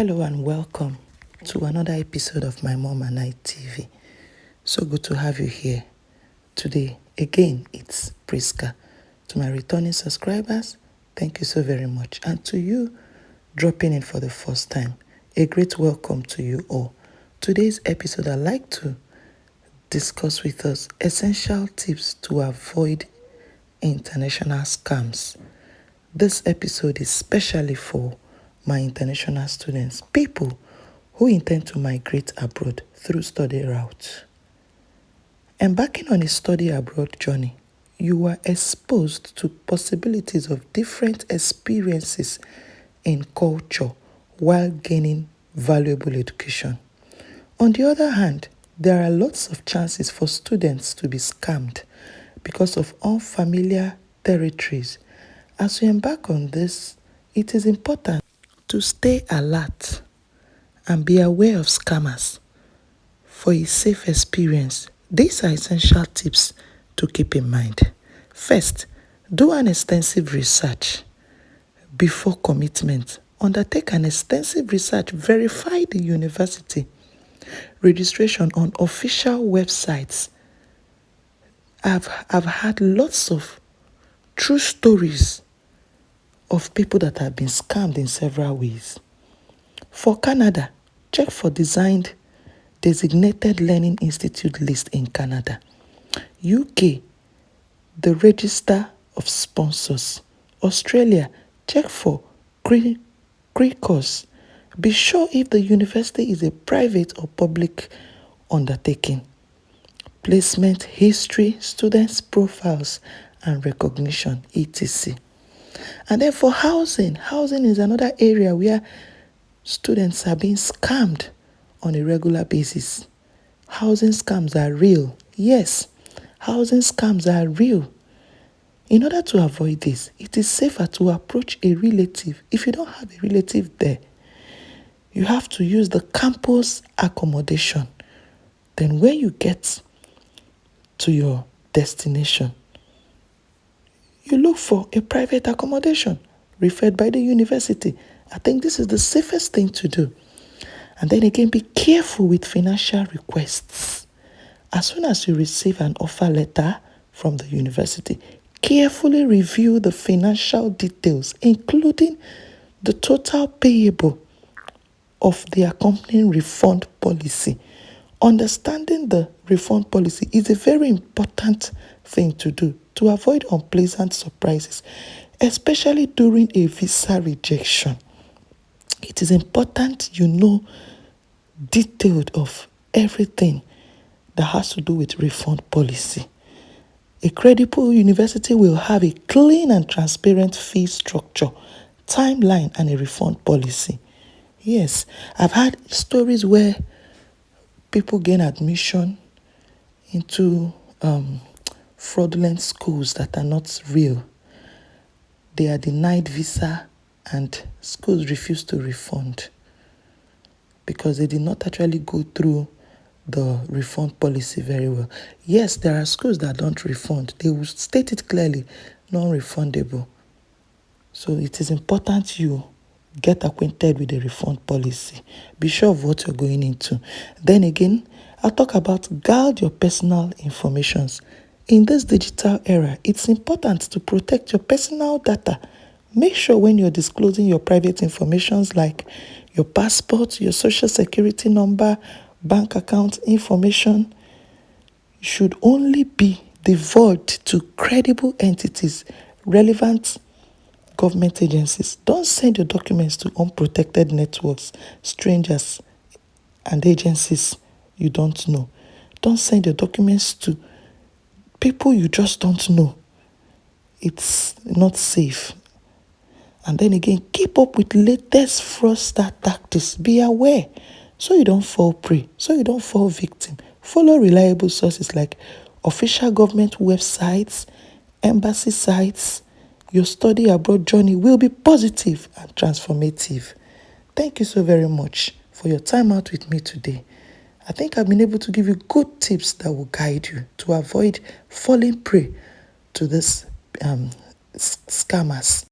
Hello and welcome to another episode of My Mom and I TV. So good to have you here today. Again, it's Priska. To my returning subscribers, thank you so very much. And to you dropping in for the first time, a great welcome to you all. Today's episode, I'd like to discuss with us essential tips to avoid international scams. This episode is specially for my international students, people who intend to migrate abroad through study route. Embarking on a study abroad journey, you are exposed to possibilities of different experiences in culture while gaining valuable education. On the other hand, there are lots of chances for students to be scammed because of unfamiliar territories. As we embark on this, it is important to stay alert and be aware of scammers for a safe experience. These are essential tips to keep in mind. First, do an extensive research before commitment. Undertake an extensive research. Verify the university registration on official websites. I've had lots of true stories of people that have been scammed in several ways. For Canada, check for designated learning institute list in Canada. UK, the register of sponsors. Australia, check for CRICOS. Be sure if the university is a private or public undertaking. Placement history, students' profiles, and recognition, etc. And then for housing is another area where students are being scammed on a regular basis. Housing scams are real. Yes, housing scams are real. In order to avoid this, it is safer to approach a relative. If you don't have a relative there, you have to use the campus accommodation. Then when you get to your destination, you look for a private accommodation referred by the university. I think this is the safest thing to do. And then again, be careful with financial requests. As soon as you receive an offer letter from the university, carefully review the financial details, including the total payable of the accompanying refund policy. Understanding the refund policy is a very important thing to do to avoid unpleasant surprises, especially during a visa rejection. It is important you know detailed of everything that has to do with refund policy. A credible university will have a clean and transparent fee structure, timeline, and a refund policy. Yes, I've had stories where people gain admission into fraudulent schools that are not real. They are denied visa and schools refuse to refund because they did not actually go through the refund policy very well. Yes, there are schools that don't refund. They will state it clearly, non-refundable. So it is important you get acquainted with the refund policy. Be sure of what you're going into. Then again, I'll talk about guard your personal information. In this digital era, it's important to protect your personal data. Make sure when you're disclosing your private information like your passport, your social security number, bank account information, should only be divulged to credible entities, relevant government agencies. Don't send your documents to unprotected networks, strangers, and agencies you don't know. Don't send your documents to people you just don't know. It's not safe. And then again, keep up with latest fraudster tactics. Be aware so you don't fall prey, so you don't fall victim. Follow reliable sources like official government websites, embassy sites. Your study abroad journey will be positive and transformative. Thank you so very much for your time out with me today. I think I've been able to give you good tips that will guide you to avoid falling prey to this scammers.